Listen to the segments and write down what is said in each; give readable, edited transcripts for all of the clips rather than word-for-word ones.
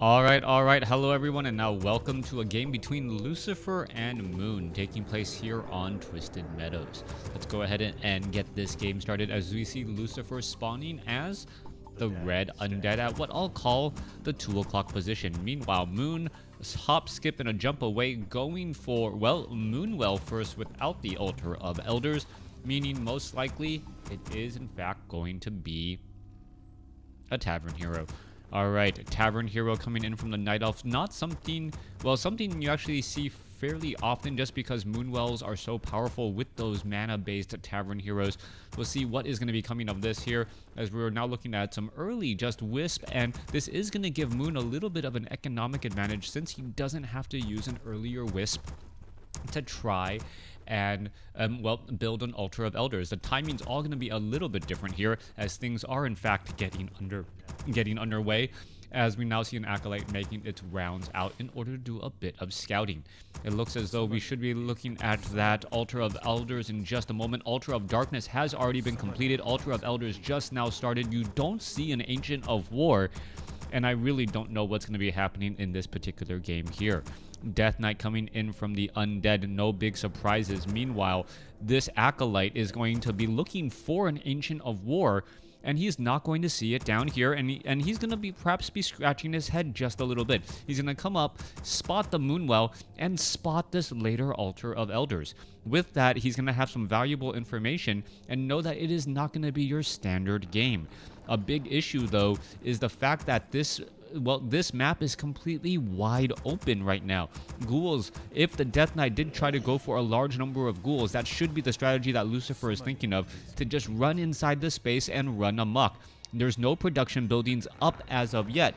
Alright, hello everyone, and now welcome to a game between Lucifer and Moon, taking place here on Twisted Meadows. Let's go ahead and get this game started as we see Lucifer spawning as the red undead at what I'll call the 2 o'clock position. Meanwhile, Moon hop, skip, and a jump away, going for, well, Moonwell first without the Altar of Elders, meaning most likely it is in fact going to be a Tavern Hero. Alright, Tavern Hero coming in from the Night Elf. Not something, well, something you actually see fairly often just because Moonwells are so powerful with those mana-based Tavern Heroes. We'll see what is going to be coming of this here as we're now looking at some early just Wisp, and this is going to give Moon a little bit of an economic advantage since he doesn't have to use an earlier Wisp to try and well, build an Altar of Elders. The timing's all going to be a little bit different here as things are in fact getting underway, as we now see an Acolyte making its rounds out in order to do a bit of scouting. It looks as though we should be looking at that Altar of Elders in just a moment. Altar of Darkness has already been completed. Altar of Elders just now started. You don't see an Ancient of War, and I really don't know what's going to be happening in this particular game here. Death Knight coming in from the Undead, no big surprises. Meanwhile, this Acolyte is going to be looking for an Ancient of War, and he's not going to see it down here, and he's going to perhaps be scratching his head just a little bit. He's going to come up, spot the Moonwell, and spot this later Altar of Elders. With that, he's going to have some valuable information and know that it is not going to be your standard game. A big issue, though, is the fact that this map is completely wide open right now. Ghouls, if the Death Knight did try to go for a large number of ghouls, that should be the strategy that Lucifer is thinking of, to just run inside the space and run amok. There's no production buildings up as of yet.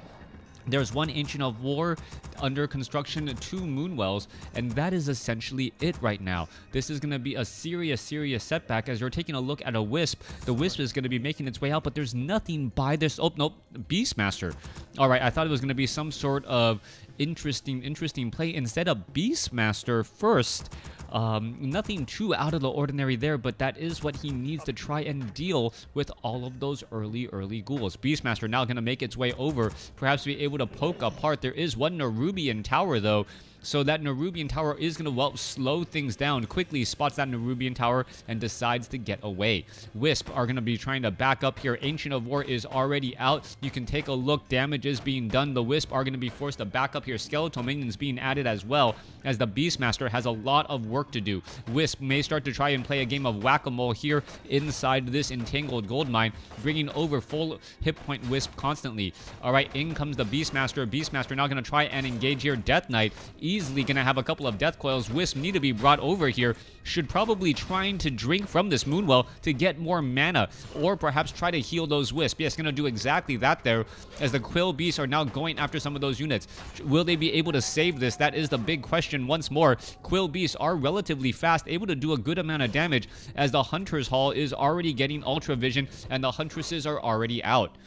There's one Ancient of War under construction, 2 Moonwells, and that is essentially it right now. This is going to be a serious setback as you're taking a look at a Wisp. The Wisp is going to be making its way out, but there's nothing by this. Oh, nope, Beastmaster. All right, I thought it was going to be some sort of interesting play. Instead of Beastmaster first. Nothing too out of the ordinary there, but that is what he needs to try and deal with all of those early ghouls. Beastmaster now going to make its way over, perhaps be able to poke apart. There is one Nerubian Tower, though, so that Nerubian Tower is going to, well, slow things down. Quickly spots that Nerubian Tower and decides to get away. Wisp are going to be trying to back up here. Ancient of War is already out. You can take a look. Damage is being done. The Wisp are going to be forced to back up here. Skeletal minions being added as well, as the Beastmaster has a lot of work to do. Wisp may start to try and play a game of whack-a-mole here inside this entangled gold mine, bringing over full hit point Wisp constantly. All right, in comes the Beastmaster. Beastmaster now going to try and engage here. Death Knight easily going to have a couple of death coils. Wisp need to be brought over here. Should probably trying to drink from this Moonwell to get more mana, or perhaps try to heal those Wisp. Yes, going to do exactly that there, as the Quill Beasts are now going after some of those units. Will they be able to save this? That is the big question once more. Quill Beasts are relatively fast, able to do a good amount of damage, as the Hunter's Hall is already getting Ultra Vision, and the Huntresses are already out.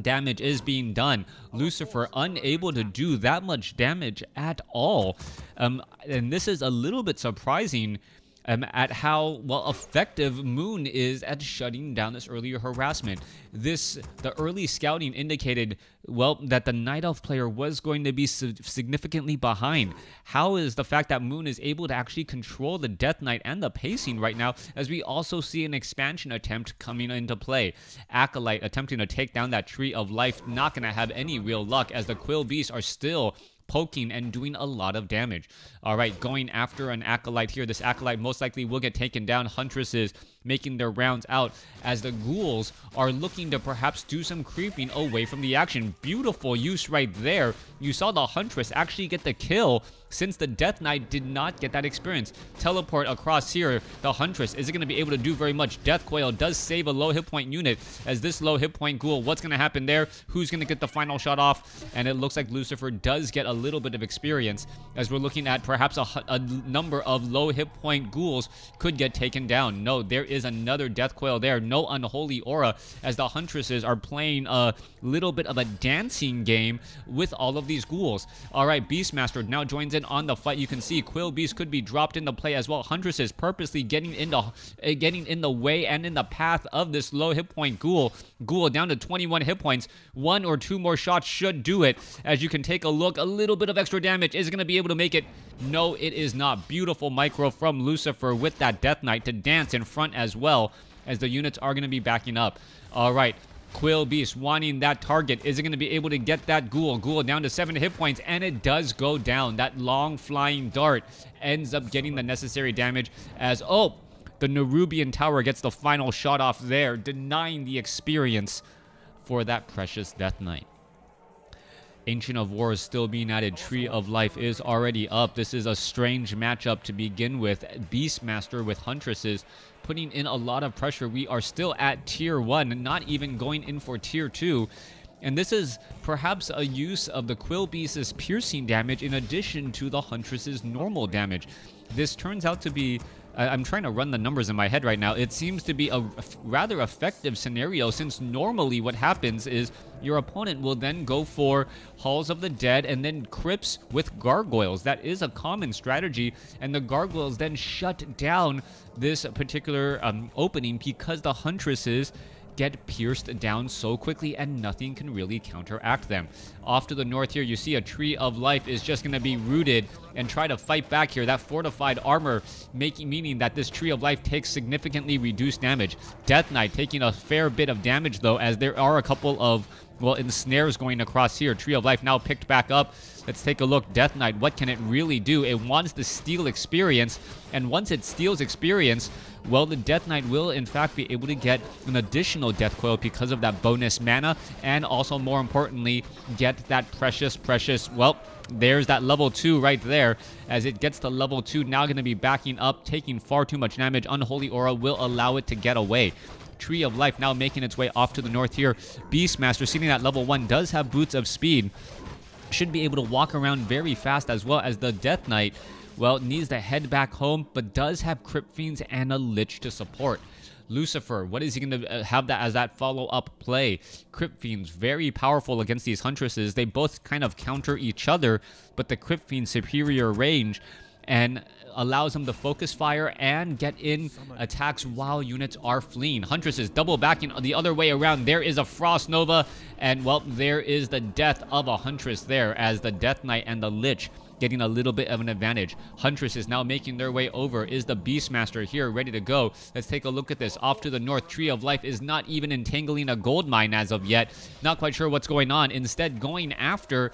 Damage is being done. Lucifer unable to do that much damage at all. And this is a little bit surprising at how, well, effective Moon is at shutting down this earlier harassment. The early scouting indicated, well, that the Night Elf player was going to be significantly behind. How is the fact that Moon is able to actually control the Death Knight and the pacing right now, as we also see an expansion attempt coming into play? Acolyte attempting to take down that Tree of Life, not going to have any real luck, as the Quill Beasts are still poking and doing a lot of damage. All right, going after an Acolyte here. This Acolyte most likely will get taken down. Huntresses making their rounds out, as the ghouls are looking to perhaps do some creeping away from the action. Beautiful use right there. You saw the Huntress actually get the kill, since the Death Knight did not get that experience. Teleport across here. The Huntress isn't going to be able to do very much. Death Coil does save a low hit point unit, as this low hit point ghoul, what's going to happen there? Who's going to get the final shot off? And it looks like Lucifer does get a little bit of experience, as we're looking at perhaps a number of low hit point ghouls could get taken down. No, there is another Death Coil there. No Unholy Aura, as the Huntresses are playing a little bit of a dancing game with all of these ghouls. All right, Beastmaster now joins in on the fight. You can see Quill Beast could be dropped into play as well. Huntresses purposely getting in the way and in the path of this low hit point ghoul. Ghoul down to 21 hit points. 1 or 2 more shots should do it. As you can take a look, a little bit of extra damage. Is it going to be able to make it? No, it is not. Beautiful micro from Lucifer with that Death Knight to dance in front as well, as the units are going to be backing up. All right, Quill Beast wanting that target. Is it going to be able to get that ghoul? Ghoul down to 7 hit points, and it does go down. That long flying dart ends up getting the necessary damage as, oh, the Nerubian Tower gets the final shot off there, denying the experience for that precious Death Knight. Ancient of War is still being added. Tree of Life is already up. This is a strange matchup to begin with. Beastmaster with Huntresses putting in a lot of pressure. We are still at tier 1, not even going in for tier 2. And this is perhaps a use of the Quill Beast's piercing damage in addition to the Huntress's normal damage. This turns out to be, I'm trying to run the numbers in my head right now. It seems to be a rather effective scenario, since normally what happens is your opponent will then go for Halls of the Dead and then crypts with gargoyles. That is a common strategy, and the gargoyles then shut down this particular opening because the Huntresses get pierced down so quickly and nothing can really counteract them. Off to the north here, you see a Tree of Life is just going to be rooted and try to fight back here. That fortified armor meaning that this Tree of Life takes significantly reduced damage. Death Knight taking a fair bit of damage though, as there are a couple of, well, ensnares going across here. Tree of Life now picked back up. Let's take a look. Death Knight, what can it really do? It wants to steal experience, and once it steals experience, well, the Death Knight will in fact be able to get an additional Death Coil because of that bonus mana, and also more importantly, get that precious, well, there's that level 2 right there. As it gets to level 2, now going to be backing up, taking far too much damage. Unholy Aura will allow it to get away. Tree of Life now making its way off to the north here. Beastmaster, sitting at level 1, does have Boots of Speed. Should be able to walk around very fast, as well as the Death Knight, well, needs to head back home, but does have Crypt Fiends and a Lich to support. Lucifer, what is he going to have that as that follow-up play? Crypt Fiends, very powerful against these Huntresses. They both kind of counter each other, but the Crypt Fiend's superior range and allows them to focus fire and get in attacks while units are fleeing. Huntresses double backing the other way around. There is a Frost Nova, and well, there is the death of a Huntress there, as the Death Knight and the Lich getting a little bit of an advantage. Huntress is now making their way over. Is the Beastmaster here ready to go? Let's take a look at this. Off to the north, Tree of Life is not even entangling a gold mine as of yet. Not quite sure what's going on. Instead, going after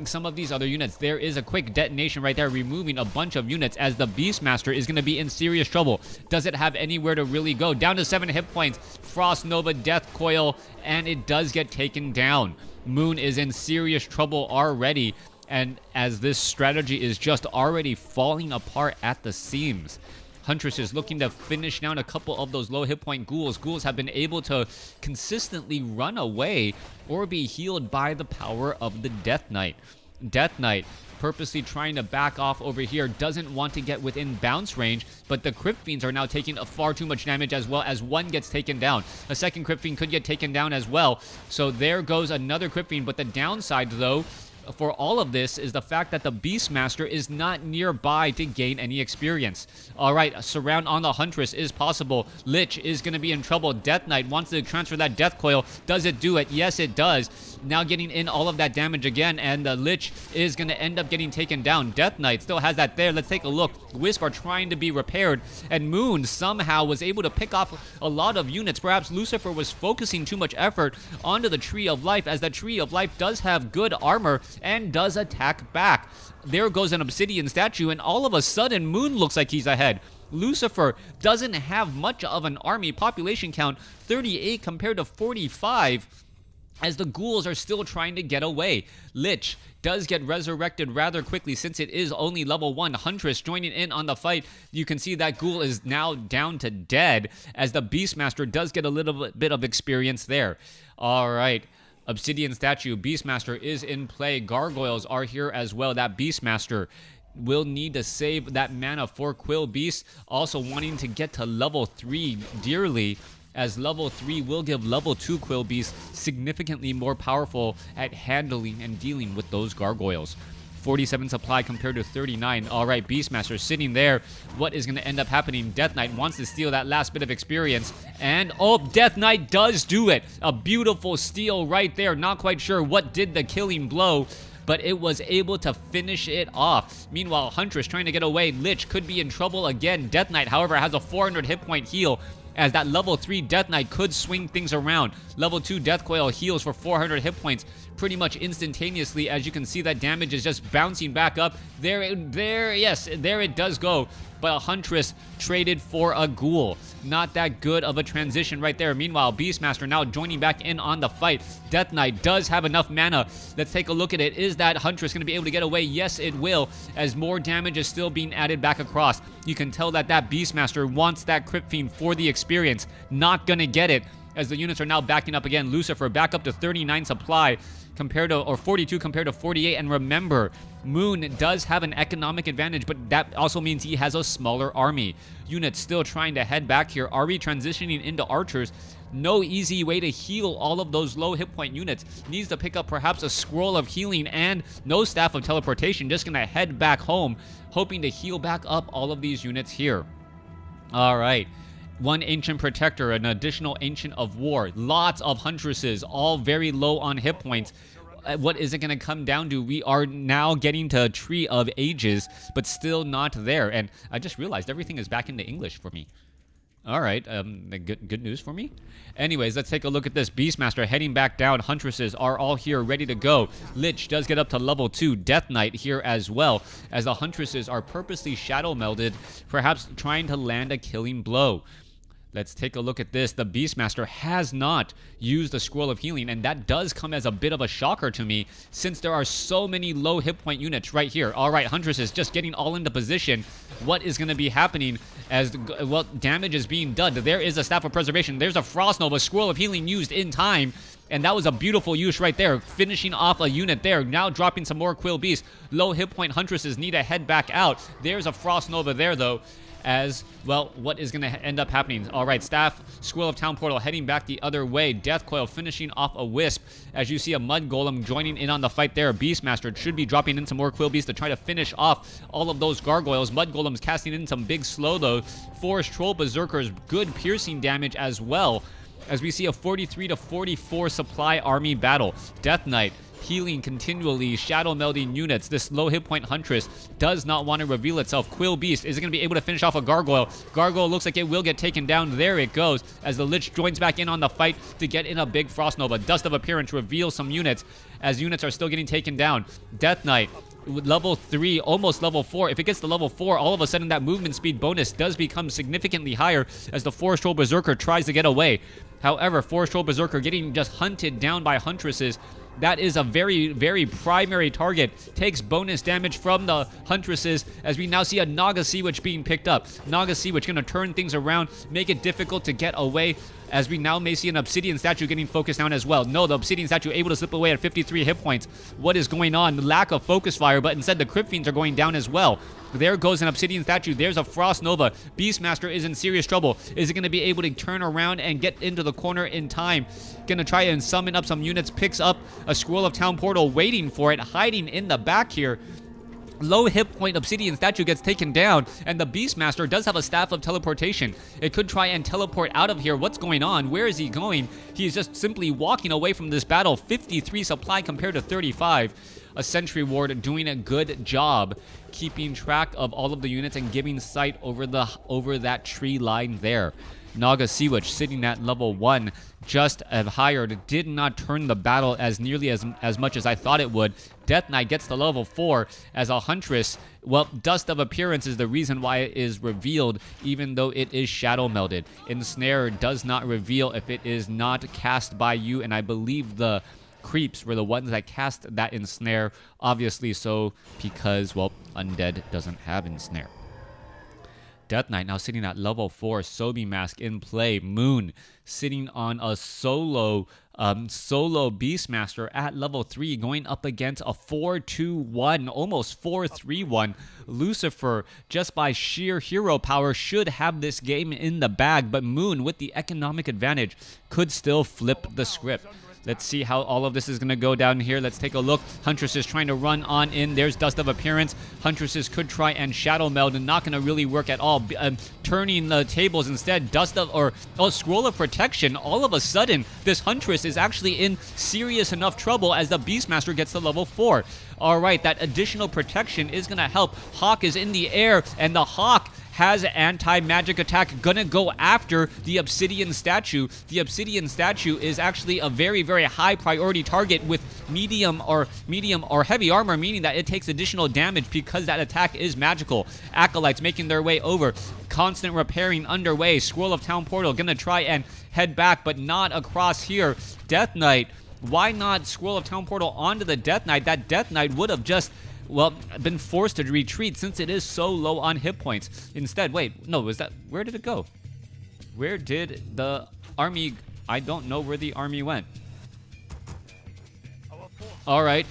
some of these other units. There is a quick detonation right there, removing a bunch of units, as the Beastmaster is going to be in serious trouble. Does it have anywhere to really go? Down to 7 hit points. Frost Nova, Death Coil, and it does get taken down. Moon is in serious trouble already, and as this strategy is just already falling apart at the seams. Huntress is looking to finish down a couple of those low hit point ghouls. Ghouls have been able to consistently run away or be healed by the power of the Death Knight. Death Knight purposely trying to back off over here, doesn't want to get within bounce range, but the Crypt Fiends are now taking far too much damage, as well as one gets taken down. A second Crypt Fiend could get taken down as well, so there goes another Crypt Fiend. But the downside though for all of this is the fact that the Beastmaster is not nearby to gain any experience. All right, a surround on the Huntress is possible. Lich is going to be in trouble. Death Knight wants to transfer that Death Coil. Does it do it? Yes, it does. Now getting in all of that damage again, and the Lich is going to end up getting taken down. Death Knight still has that there. Let's take a look. Wisp are trying to be repaired, and Moon somehow was able to pick off a lot of units. Perhaps Lucifer was focusing too much effort onto the Tree of Life, as the Tree of Life does have good armor and does attack back. There goes an obsidian statue, and all of a sudden Moon looks like he's ahead. Lucifer doesn't have much of an army. Population count 38 compared to 45, as the ghouls are still trying to get away. Lich does get resurrected rather quickly since it is only level 1. Huntress joining in on the fight. You can see that ghoul is now down to dead, as the Beastmaster does get a little bit of experience there. All right. Obsidian statue, Beastmaster is in play. Gargoyles are here as well. That Beastmaster will need to save that mana for Quill Beast. Also wanting to get to level 3 dearly, as level 3 will give level 2 Quill Beast significantly more powerful at handling and dealing with those gargoyles. 47 supply compared to 39. All right, Beastmaster sitting there. What is going to end up happening? Death Knight wants to steal that last bit of experience. And, oh, Death Knight does do it. A beautiful steal right there. Not quite sure what did the killing blow, but it was able to finish it off. Meanwhile, Huntress trying to get away. Lich could be in trouble again. Death Knight, however, has a 400 hit point heal, as that level 3 Death Knight could swing things around. Level 2 Death Coil heals for 400 hit points pretty much instantaneously. As you can see, that damage is just bouncing back up. There it does go. But a Huntress traded for a Ghoul. Not that good of a transition right there. Meanwhile, Beastmaster now joining back in on the fight. Death Knight does have enough mana. Let's take a look at it. Is that Huntress going to be able to get away? Yes, it will, as more damage is still being added back across. You can tell that that Beastmaster wants that Crypt Fiend for the experience. Not going to get it, as the units are now backing up again. Lucifer back up to 39 supply compared to, or 42 compared to 48. And remember, Moon does have an economic advantage, but that also means he has a smaller army. Units still trying to head back here. Are we transitioning into archers? No easy way to heal all of those low hit point units. Needs to pick up perhaps a scroll of healing and no staff of teleportation. Just gonna head back home, hoping to heal back up all of these units here. All right. One Ancient Protector, an additional Ancient of War, lots of Huntresses, all very low on hit points. What is it going to come down to? We are now getting to a Tree of Ages, but still not there. And I just realized everything is back into English for me. All right, good news for me. Anyways, let's take a look at this. Beastmaster heading back down. Huntresses are all here, ready to go. Lich does get up to level 2. Death Knight here as well, as the Huntresses are purposely shadow melded, perhaps trying to land a killing blow. Let's take a look at this. The Beastmaster has not used the Scroll of Healing, and that does come as a bit of a shocker to me, since there are so many low hit point units right here. All right, Huntress is just getting all into position. What is going to be happening as, well, damage is being done? There is a Staff of Preservation. There's a Frost Nova, Scroll of Healing used in time, and that was a beautiful use right there, finishing off a unit there. Now dropping some more Quill Beasts. Low hit point Huntresses need to head back out. There's a Frost Nova there, though. As, well, what is going to end up happening? All right, Staff, Scroll of Town Portal heading back the other way. Death Coil finishing off a Wisp. As you see a Mud Golem joining in on the fight there. Beastmaster should be dropping in some more Quill Beasts to try to finish off all of those gargoyles. Mud Golem's casting in some big slow, though. Forest Troll Berserkers, good piercing damage as well, as we see a 43 to 44 supply army battle. Death Knight healing continually, shadow melding units. This low hit point Huntress does not want to reveal itself. Quill Beast, is it going to be able to finish off a Gargoyle? Gargoyle looks like it will get taken down. There it goes, as the Lich joins back in on the fight to get in a big Frost Nova. Dust of Appearance reveals some units, as units are still getting taken down. Death Knight with level 3, almost level 4. If it gets to level 4, all of a sudden that movement speed bonus does become significantly higher, as the Forest Troll Berserker tries to get away. However, Forest Troll Berserker getting just hunted down by Huntresses. That is a very, very primary target. Takes bonus damage from the Huntresses, as we now see a Naga Sea Witch being picked up. Naga Sea Witch going to turn things around, make it difficult to get away, as we now may see an Obsidian Statue getting focused down as well. No, the Obsidian Statue able to slip away at 53 hit points. What is going on? Lack of focus fire, but instead the Crypt Fiends are going down as well. There goes an Obsidian Statue. There's a Frost Nova. Beastmaster is in serious trouble. Is it going to be able to turn around and get into the corner in time? Going to try and summon up some units. Picks up a Scroll of Town Portal, waiting for it, hiding in the back here. Low hit point Obsidian Statue gets taken down, and the Beastmaster does have a Staff of Teleportation. It could try and teleport out of here. What's going on? Where is he going? He's just simply walking away from this battle. 53 supply compared to 35. A Sentry Ward doing a good job keeping track of all of the units and giving sight over that tree line there. Naga Sea Witch sitting at level 1, just hired, did not turn the battle as nearly as much as I thought it would. Death Knight gets to level 4 as a Huntress. Well, Dust of Appearance is the reason why it is revealed, even though it is shadow melded. Ensnare does not reveal if it is not cast by you, and I believe the creeps were the ones that cast that Ensnare. Obviously so, because, well, Undead doesn't have Ensnare. Death Knight now sitting at level 4, Sobi Mask in play. Moon sitting on a solo solo Beastmaster at level 3 going up against a 4-2-1, almost 4-3-1. Lucifer, just by sheer hero power, should have this game in the bag, but Moon, with the economic advantage, could still flip the script. Let's see how all of this is going to go down here. Let's take a look. Huntress is trying to run on in. There's Dust of Appearance. Huntresses could try and Shadow Meld, and not going to really work at all. Turning the tables instead. Scroll of Protection. All of a sudden, this Huntress is actually in serious enough trouble as the Beastmaster gets to level 4. All right, that additional protection is going to help. Hawk is in the air, and the Hawk has anti-magic attack, gonna go after the Obsidian Statue. The Obsidian Statue is actually a very, very high priority target with medium or heavy armor, meaning that it takes additional damage because that attack is magical. Acolytes making their way over. Constant repairing underway. Scroll of Town Portal gonna try and head back, but not across here. Death Knight, why not Scroll of Town Portal onto the Death Knight? That Death Knight would have just, well, been forced to retreat since it is so low on hit points. Instead, wait, no, where did it go? Where did the army, I don't know where the army went. All right,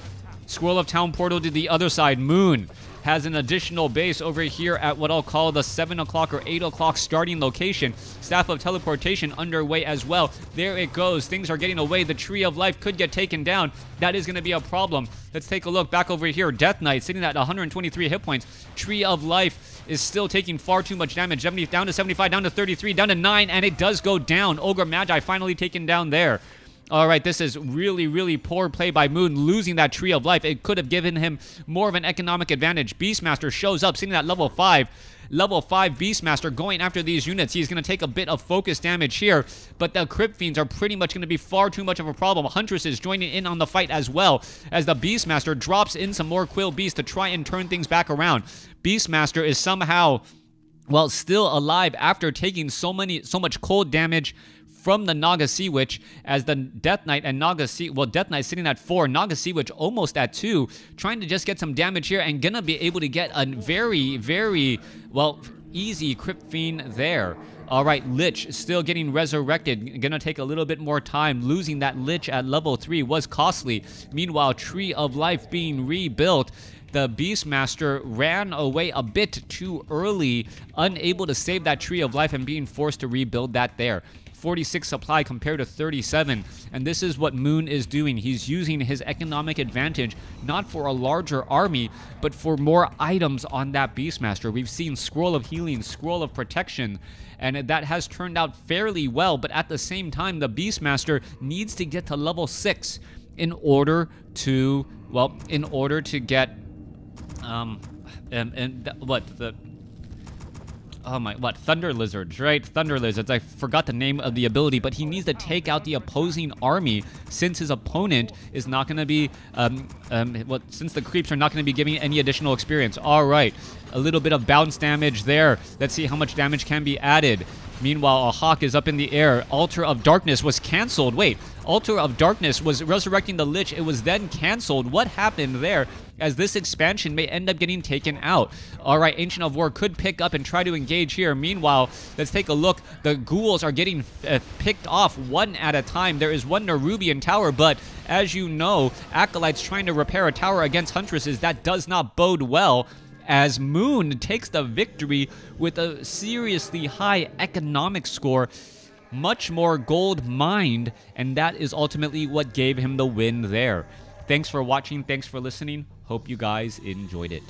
Scroll of Town Portal to the other side. Moon has an additional base over here at what I'll call the 7 o'clock or 8 o'clock starting location. Staff of Teleportation underway as well. There it goes. Things are getting away. The Tree of Life could get taken down. That is going to be a problem. Let's take a look back over here. Death Knight sitting at 123 hit points. Tree of Life is still taking far too much damage. 70 down to 75, down to 33, down to 9, and it does go down. Ogre Magi finally taken down there. All right, this is really, really poor play by Moon, losing that Tree of Life. It could have given him more of an economic advantage. Beastmaster shows up, sitting at level 5. Level 5 Beastmaster going after these units. He's going to take a bit of focus damage here, but the Crypt Fiends are pretty much going to be far too much of a problem. Huntress is joining in on the fight as well, as the Beastmaster drops in some more Quill Beasts to try and turn things back around. Beastmaster is somehow, well, still alive after taking so much cold damage from the Naga Sea Witch, as the Death Knight and Death Knight sitting at 4, Naga Sea Witch almost at 2, trying to just get some damage here and gonna be able to get a very, very, well, easy Crypt Fiend there. All right, Lich still getting resurrected. Gonna take a little bit more time. Losing that Lich at level 3 was costly. Meanwhile, Tree of Life being rebuilt. The Beastmaster ran away a bit too early, unable to save that Tree of Life and being forced to rebuild that there. 46 supply compared to 37, and this is what Moon is doing. He's using his economic advantage not for a larger army, but for more items on that Beastmaster. We've seen Scroll of Healing, Scroll of Protection, and that has turned out fairly well, but at the same time, the Beastmaster needs to get to level 6 in order to, well, get Thunder Lizards, right? Thunder Lizards. I forgot the name of the ability, but he needs to take out the opposing army since his opponent is not going to be, since the creeps are not going to be giving any additional experience. All right, a little bit of bounce damage there. Let's see how much damage can be added. Meanwhile, a Hawk is up in the air. Altar of Darkness was canceled. Wait, Altar of Darkness was resurrecting the Lich. It was then canceled. What happened there? As this expansion may end up getting taken out. All right, Ancient of War could pick up and try to engage here. Meanwhile, let's take a look. The ghouls are getting picked off one at a time. There is one Nerubian tower, but as you know, Acolytes trying to repair a tower against Huntresses, that does not bode well, as Moon takes the victory with a seriously high economic score, much more gold mined, and that is ultimately what gave him the win there. Thanks for watching, thanks for listening. Hope you guys enjoyed it.